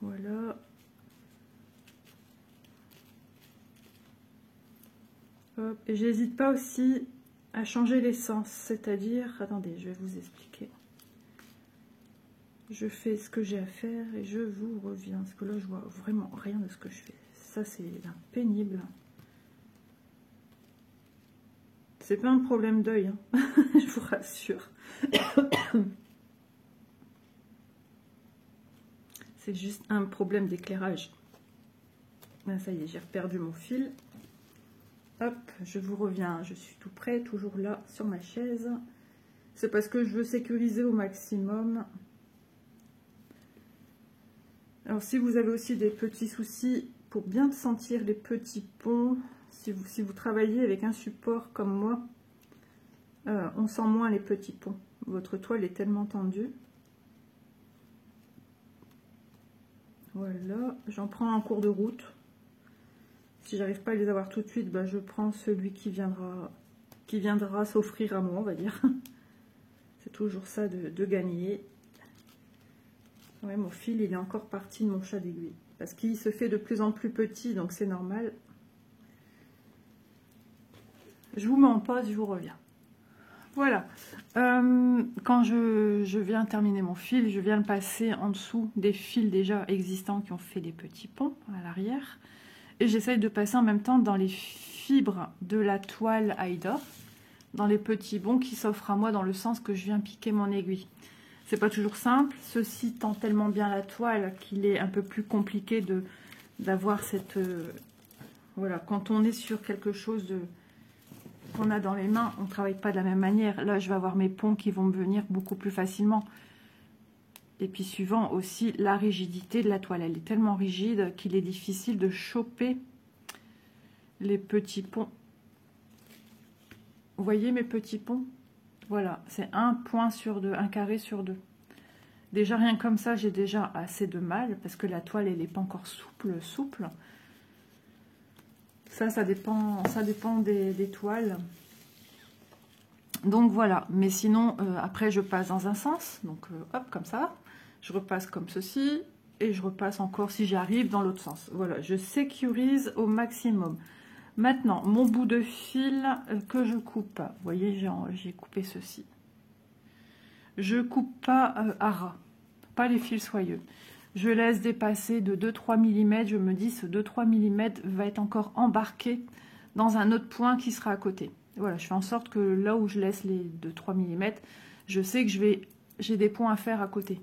Voilà. Hop. Et j'hésite pas aussi à changer l'essence, c'est-à-dire, attendez, je vais vous expliquer. Je fais ce que j'ai à faire et je vous reviens, parce que là je vois vraiment rien de ce que je fais. Ça c'est pénible. C'est pas un problème d'œil, hein. Je vous rassure. C'est juste un problème d'éclairage. Ben, ça y est, j'ai perdu mon fil. Hop, je vous reviens, je suis tout près, toujours là sur ma chaise. C'est parce que je veux sécuriser au maximum. Alors si vous avez aussi des petits soucis pour bien sentir les petits ponts, si vous travaillez avec un support comme moi, on sent moins les petits ponts. Votre toile est tellement tendue. Voilà, j'en prends en cours de route. Si j'arrive pas à les avoir tout de suite, ben je prends celui qui viendra s'offrir à moi, on va dire. C'est toujours ça de gagner. Ouais, mon fil, il est encore parti de mon chat d'aiguille. Parce qu'il se fait de plus en plus petit, donc c'est normal. Je vous mets en pause, je vous reviens. Voilà. Quand je viens terminer mon fil, je viens le passer en dessous des fils déjà existants qui ont fait des petits ponts à l'arrière. Et j'essaye de passer en même temps dans les fibres de la toile Aida, dans les petits bonds qui s'offrent à moi dans le sens que je viens piquer mon aiguille. C'est pas toujours simple, ceci tend tellement bien la toile qu'il est un peu plus compliqué d'avoir cette... voilà, quand on est sur quelque chose qu'on a dans les mains, on ne travaille pas de la même manière. Là, je vais avoir mes ponts qui vont me venir beaucoup plus facilement. Et puis suivant aussi la rigidité de la toile. Elle est tellement rigide qu'il est difficile de choper les petits ponts. Vous voyez mes petits ponts? Voilà, c'est un point sur deux, un carré sur deux. Déjà rien comme ça, j'ai déjà assez de mal parce que la toile elle n'est pas encore souple. Ça dépend des toiles. Donc voilà, mais sinon après je passe dans un sens, donc hop comme ça. Je repasse comme ceci et je repasse encore si j'y arrive dans l'autre sens. Voilà, je sécurise au maximum. Maintenant, mon bout de fil que je coupe. Vous voyez, j'ai coupé ceci. Je coupe pas à ras, pas les fils soyeux. Je laisse dépasser de 2-3 mm. Je me dis, ce 2-3 mm va être encore embarqué dans un autre point qui sera à côté. Voilà, je fais en sorte que là où je laisse les 2-3 mm, je sais que j'ai des points à faire à côté.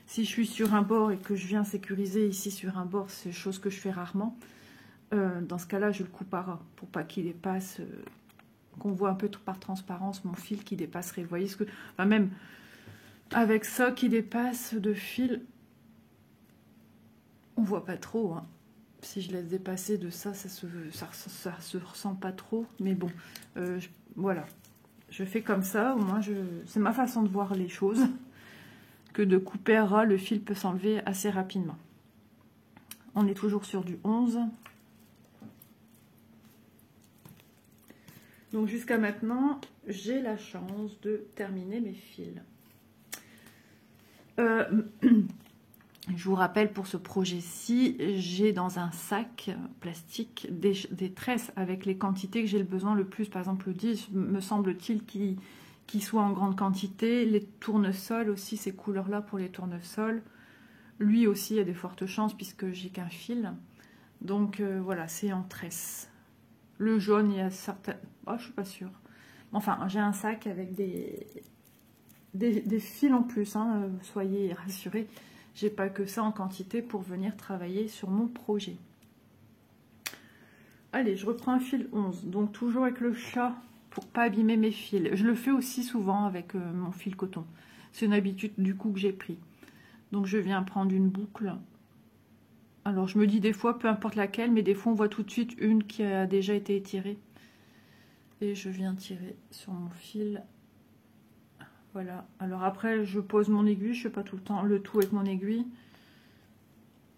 Si je suis sur un bord et que je viens sécuriser ici sur un bord, c'est chose que je fais rarement. Dans ce cas-là, je le coupe à ras pour pas qu'il dépasse, qu'on voit un peu par transparence mon fil qui dépasserait. Vous voyez ce que, enfin, même avec ça qui dépasse de fil, on voit pas trop. Hein. Si je laisse dépasser de ça, ça se ressent pas trop. Mais bon, voilà, je fais comme ça. Au moins, c'est ma façon de voir les choses. Que de couper à ras, le fil peut s'enlever assez rapidement. On est toujours sur du 11. Donc jusqu'à maintenant, j'ai la chance de terminer mes fils. Je vous rappelle, pour ce projet-ci, j'ai dans un sac plastique des tresses avec les quantités que j'ai le besoin le plus. Par exemple, le 10, me semble-t-il qui soit en grande quantité. Les tournesols aussi, ces couleurs-là pour les tournesols. Lui aussi, il y a des fortes chances puisque j'ai qu'un fil. Donc voilà, c'est en tresse. Le jaune, il y a certains... Oh, je suis pas sûre. Enfin, j'ai un sac avec des fils en plus. Hein, soyez rassurés. J'ai pas que ça en quantité pour venir travailler sur mon projet. Allez, je reprends un fil 11. Donc toujours avec le chat pour pas abîmer mes fils. Je le fais aussi souvent avec mon fil coton. C'est une habitude du coup que j'ai pris. Donc je viens prendre une boucle. Alors je me dis des fois, peu importe laquelle, mais des fois on voit tout de suite une qui a déjà été étirée. Et je viens tirer sur mon fil. Voilà. Alors après, je pose mon aiguille. Je fais pas tout le temps le tout avec mon aiguille.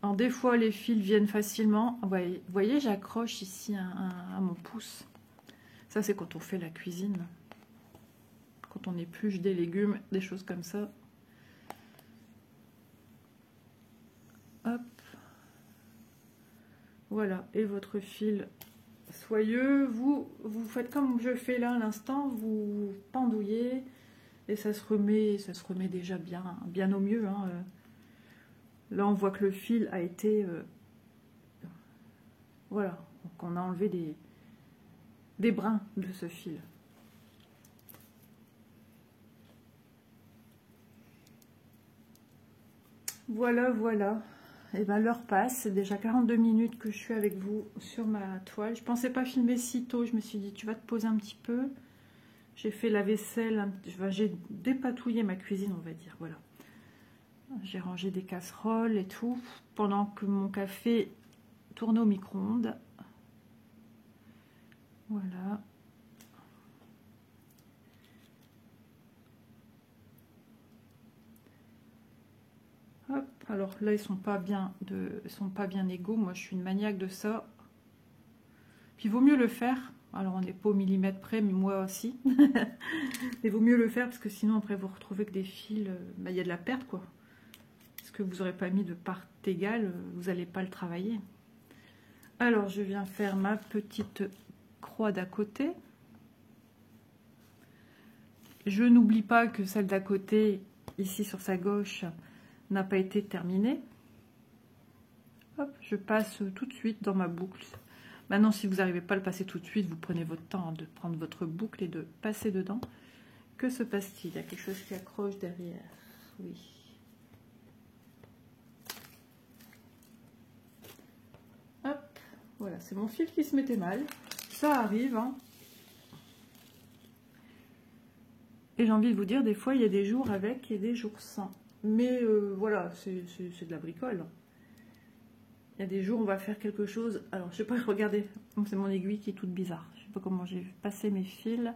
Alors des fois, les fils viennent facilement. Vous voyez, j'accroche ici à mon pouce. Ça, c'est quand on fait la cuisine. Quand on épluche des légumes, des choses comme ça. Hop. Voilà. Et votre fil soyeux, vous faites comme je fais là à l'instant. Vous pendouillez. Et ça se remet déjà bien au mieux. Hein. Là, on voit que le fil a été... voilà. Donc, on a enlevé des brins de ce fil. Voilà, voilà. Et bien, l'heure passe. C'est déjà 42 minutes que je suis avec vous sur ma toile. Je pensais pas filmer si tôt. Je me suis dit, tu vas te poser un petit peu. J'ai fait la vaisselle, j'ai dépatouillé ma cuisine, on va dire, voilà. J'ai rangé des casseroles et tout, pendant que mon café tournait au micro-ondes. Voilà. Hop, alors là, ils sont pas bien égaux. Moi, je suis une maniaque de ça. Puis, il vaut mieux le faire. Alors, on n'est pas au millimètre près, mais moi aussi. Il vaut mieux le faire parce que sinon, après, vous retrouvez que des fils, il y a de la perte, quoi. Parce que vous n'aurez pas mis de part égale, vous n'allez pas le travailler. Alors, je viens faire ma petite croix d'à côté. Je n'oublie pas que celle d'à côté, ici sur sa gauche, n'a pas été terminée. Hop, je passe tout de suite dans ma boucle. Maintenant, si vous n'arrivez pas à le passer tout de suite, vous prenez votre temps de prendre votre boucle et de passer dedans. Que se passe-t-il? Il y a quelque chose qui accroche derrière. Oui. Hop, voilà, c'est mon fil qui se mettait mal. Ça arrive, hein. Et j'ai envie de vous dire, des fois, il y a des jours avec et des jours sans. Mais voilà, c'est de la bricole. Il y a des jours, on va faire quelque chose. Alors, je sais pas, regardez, c'est mon aiguille qui est toute bizarre. Je sais pas comment j'ai passé mes fils.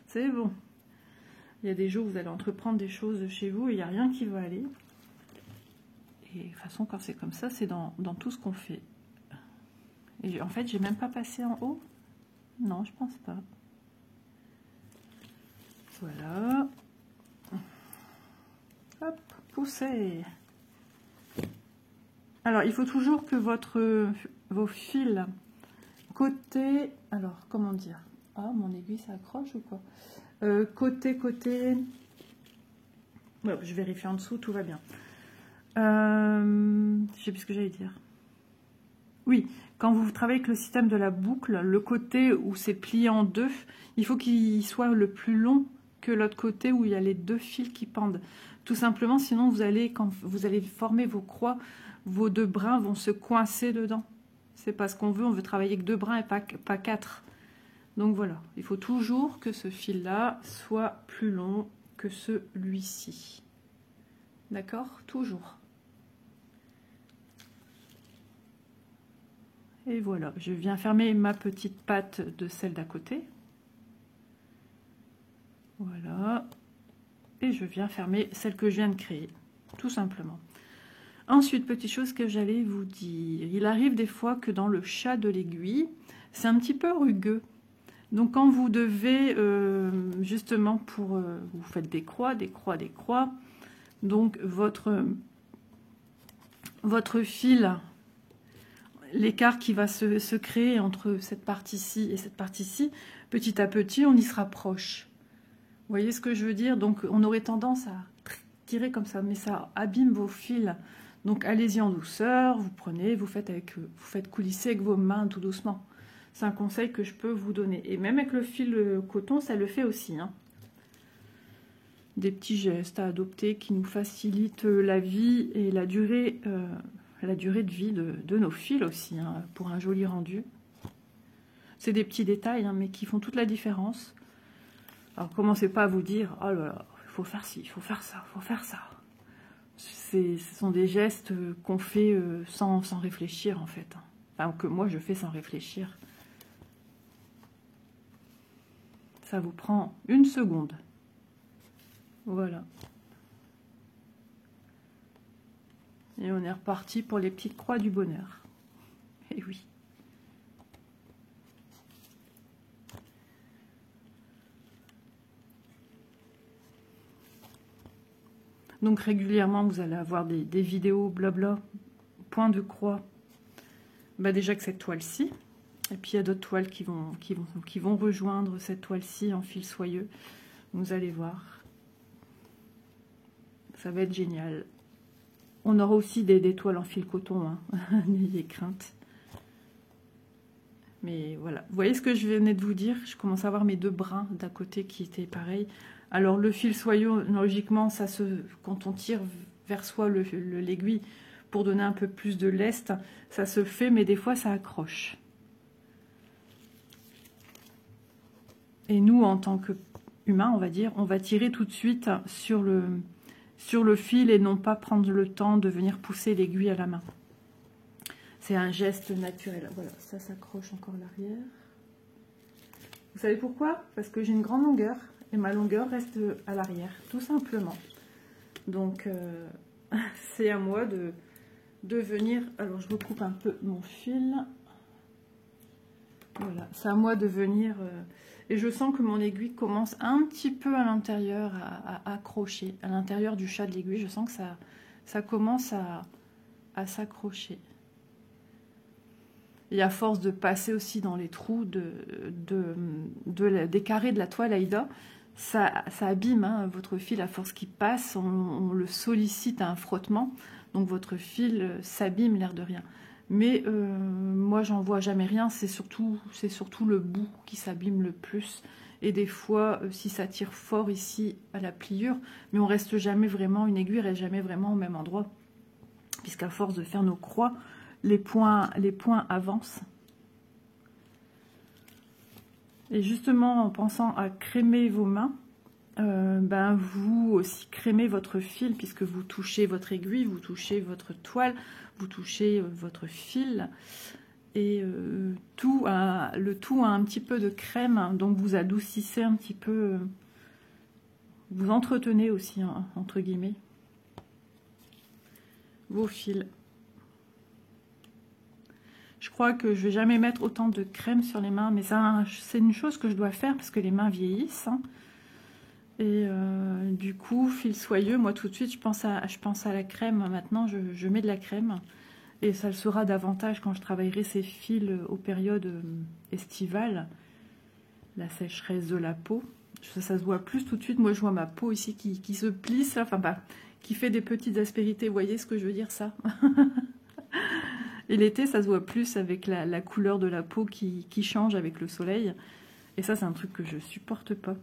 C'est bon. Il y a des jours où vous allez entreprendre des choses chez vous et il n'y a rien qui va aller. Et de toute façon, quand c'est comme ça, c'est dans tout ce qu'on fait. Et en fait, j'ai même pas passé en haut. Non, je pense pas. Voilà. Hop, poussez. Alors, il faut toujours que vos fils côté, alors comment dire, ah mon aiguille ça accroche ou quoi, côté, ouais, je vérifie en dessous, tout va bien. Je sais plus ce que j'allais dire. Oui, quand vous travaillez avec le système de la boucle, le côté où c'est plié en deux, il faut qu'il soit le plus long que l'autre côté où il y a les deux fils qui pendent. Tout simplement, sinon vous allez, quand vous allez former vos croix, vos deux brins vont se coincer dedans. C'est pas ce qu'on veut, on veut travailler avec deux brins et pas quatre. Donc voilà, il faut toujours que ce fil-là soit plus long que celui-ci. D'accord? Toujours. Et voilà, je viens fermer ma petite patte de celle d'à côté. Voilà. Et je viens fermer celle que je viens de créer, tout simplement. Ensuite, petite chose que j'allais vous dire. Il arrive des fois que dans le chat de l'aiguille, c'est un petit peu rugueux. Donc quand vous devez, justement, vous faites des croix, donc votre fil, l'écart qui va se créer entre cette partie-ci et cette partie-ci, petit à petit, on y se rapproche. Vous voyez ce que je veux dire? Donc, on aurait tendance à tirer comme ça, mais ça abîme vos fils. Donc, allez-y en douceur, vous prenez, vous faites coulisser avec vos mains tout doucement. C'est un conseil que je peux vous donner. Et même avec le fil coton, ça le fait aussi, hein. Des petits gestes à adopter qui nous facilitent la vie et la durée de vie de nos fils aussi, hein, pour un joli rendu. C'est des petits détails, hein, mais qui font toute la différence. Alors, commencez pas à vous dire, oh là là, il faut faire ci, il faut faire ça, il faut faire ça. Ce sont des gestes qu'on fait sans réfléchir, en fait. Enfin, que moi, je fais sans réfléchir. Ça vous prend une seconde. Voilà. Et on est reparti pour les petites croix du bonheur. Et oui. Donc régulièrement, vous allez avoir des vidéos blabla, point de croix. Bah déjà que cette toile-ci. Et puis il y a d'autres toiles qui vont rejoindre cette toile-ci en fil soyeux. Vous allez voir. Ça va être génial. On aura aussi des toiles en fil coton, hein. N'ayez crainte. Mais voilà. Vous voyez ce que je venais de vous dire? Je commence à avoir mes deux brins d'à côté qui étaient pareils. Alors le fil soyeux, logiquement, quand on tire vers soi l'aiguille pour donner un peu plus de lest, ça se fait, mais des fois ça accroche. Et nous, en tant qu'humains, on va dire, on va tirer tout de suite sur le fil et non pas prendre le temps de venir pousser l'aiguille à la main. C'est un geste naturel. Voilà, ça s'accroche encore l'arrière. Vous savez pourquoi? Parce que j'ai une grande longueur. Et ma longueur reste à l'arrière, tout simplement. Donc, c'est à moi de venir... Alors, je recoupe un peu mon fil. Voilà, c'est à moi de venir... et je sens que mon aiguille commence un petit peu à l'intérieur à accrocher. À l'intérieur du chat de l'aiguille, je sens que ça commence à s'accrocher. Et à force de passer aussi dans les trous des carrés de la toile Aïda, ça abîme, hein, votre fil à force qu'il passe, on le sollicite à un frottement, donc votre fil s'abîme l'air de rien. Mais moi j'en vois jamais rien, c'est surtout le bout qui s'abîme le plus. Et des fois, si ça tire fort ici à la pliure, mais on reste jamais vraiment, une aiguille reste jamais vraiment au même endroit, puisqu'à force de faire nos croix, les points avancent. Et justement, en pensant à crémer vos mains, vous aussi crémez votre fil, puisque vous touchez votre aiguille, vous touchez votre toile, vous touchez votre fil. Et le tout a un petit peu de crème, donc vous adoucissez un petit peu, vous entretenez aussi, hein, entre guillemets, vos fils. Je crois que je vais jamais mettre autant de crème sur les mains, mais c'est une chose que je dois faire parce que les mains vieillissent, hein. Et du coup, fil soyeux, moi tout de suite, je pense à la crème. Maintenant, je mets de la crème Et ça le sera davantage quand je travaillerai ces fils aux périodes estivales, la sécheresse de la peau. Ça se voit plus tout de suite. Moi, je vois ma peau ici qui se plisse, enfin, bah, qui fait des petites aspérités. Vous voyez ce que je veux dire, ça? Et l'été, ça se voit plus avec la couleur de la peau qui change avec le soleil. Et ça, c'est un truc que je supporte pas,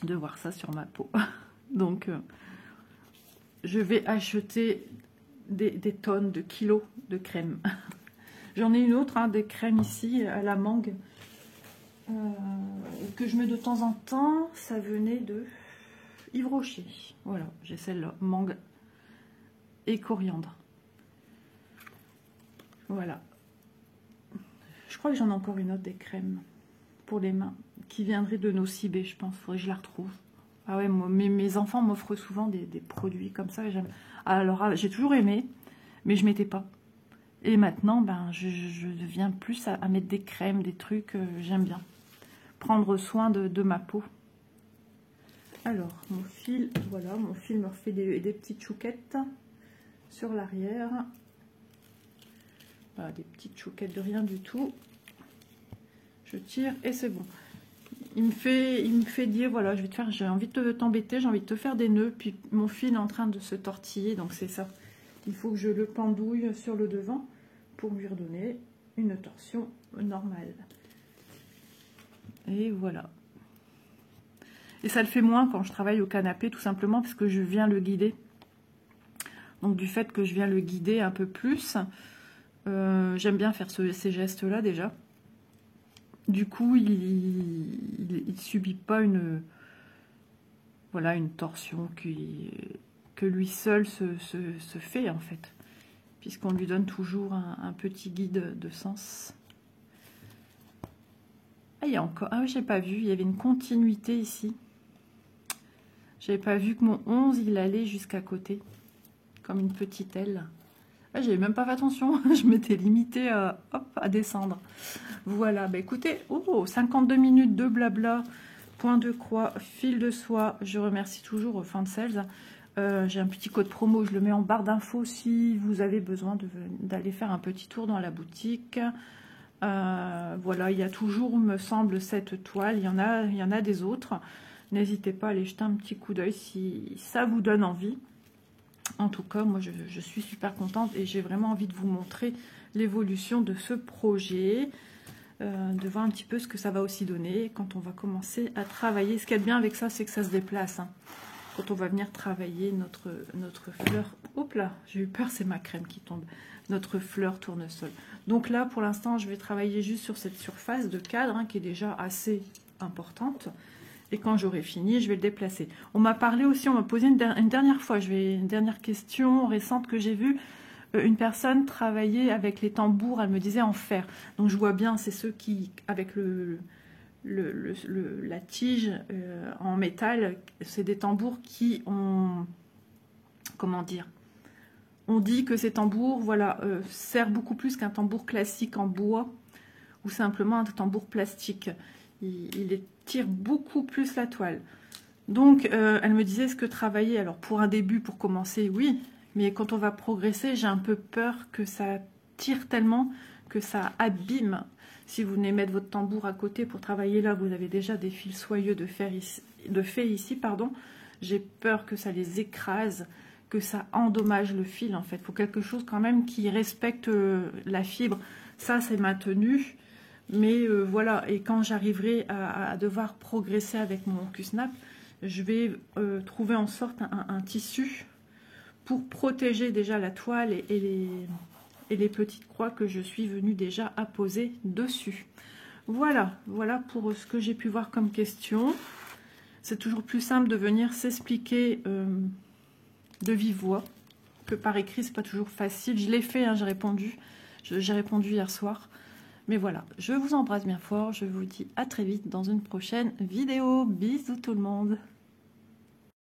de voir ça sur ma peau. Donc, je vais acheter des tonnes de kilos de crème. J'en ai une autre, hein, des crèmes ici, à la mangue, que je mets de temps en temps. Ça venait de Yves Rocher. Voilà, j'ai celle-là, mangue et coriandre. Voilà. Je crois que j'en ai encore une autre des crèmes pour les mains qui viendrait de Nocibé, je pense. Faudrait que je la retrouve. Ah ouais, moi, mes enfants m'offrent souvent des produits comme ça. Alors, j'ai toujours aimé, mais je mettais pas. Et maintenant, ben, je deviens plus à mettre des crèmes, des trucs. J'aime bien prendre soin de ma peau. Alors, mon fil, voilà, mon fil me refait des petites chouquettes sur l'arrière. Voilà, des petites chouquettes de rien du tout. Je tire et c'est bon. Il me fait dire, voilà, j'ai envie de t'embêter, j'ai envie de te faire des nœuds, puis mon fil est en train de se tortiller, donc c'est ça. Il faut que je le pendouille sur le devant pour lui redonner une torsion normale. Et voilà. Et ça le fait moins quand je travaille au canapé, tout simplement parce que je viens le guider. Donc du fait que je viens le guider un peu plus, j'aime bien faire ces gestes-là déjà. Du coup, il subit pas une torsion que lui seul se fait en fait, puisqu'on lui donne toujours un petit guide de sens. Ah, il y a encore. Ah oui, j'ai pas vu, il y avait une continuité ici. J'avais pas vu que mon 11 il allait jusqu'à côté, comme une petite aile. Ah, j'avais même pas fait attention, je m'étais limitée à descendre. Voilà, bah écoutez, 52 minutes de blabla, point de croix, fil de soie. Je remercie toujours Fin de Sales. J'ai un petit code promo, je le mets en barre d'infos si vous avez besoin d'aller faire un petit tour dans la boutique. Voilà, il y a toujours, me semble, cette toile. Il y en a des autres. N'hésitez pas à aller jeter un petit coup d'œil si ça vous donne envie. En tout cas, moi, je suis super contente et j'ai vraiment envie de vous montrer l'évolution de ce projet, de voir un petit peu ce que ça va aussi donner quand on va commencer à travailler. Ce qui est bien avec ça, c'est que ça se déplace. Hein. Quand on va venir travailler notre fleur... Hop là, j'ai eu peur, c'est ma crème qui tombe. Notre fleur tournesol. Donc là, pour l'instant, je vais travailler juste sur cette surface de cadre hein, qui est déjà assez importante. Et quand j'aurai fini, je vais le déplacer. On m'a parlé aussi, on m'a posé une dernière fois, une dernière question récente que j'ai vue. Une personne travaillait avec les tambours, elle me disait en fer. Donc je vois bien, c'est ceux qui, avec la tige en métal, c'est des tambours qui ont, comment dire, on dit que ces tambours, voilà, servent beaucoup plus qu'un tambour classique en bois ou simplement un tambour plastique. Il étire beaucoup plus la toile. Donc, elle me disait, est-ce que travailler, alors pour un début, pour commencer, oui, mais quand on va progresser, j'ai un peu peur que ça tire tellement que ça abîme. Si vous venez mettre votre tambour à côté pour travailler là, vous avez déjà des fils soyeux de fée ici, pardon. J'ai peur que ça les écrase, que ça endommage le fil, en fait. Il faut quelque chose quand même qui respecte la fibre. Ça, c'est maintenu. Mais voilà, et quand j'arriverai à devoir progresser avec mon Q-Snap, je vais trouver en sorte un tissu pour protéger déjà la toile et les petites croix que je suis venue déjà à poser dessus. Voilà pour ce que j'ai pu voir comme question. C'est toujours plus simple de venir s'expliquer de vive voix que par écrit, c'est pas toujours facile. Je l'ai fait, hein, j'ai répondu hier soir. Mais voilà, je vous embrasse bien fort, je vous dis à très vite dans une prochaine vidéo. Bisous tout le monde.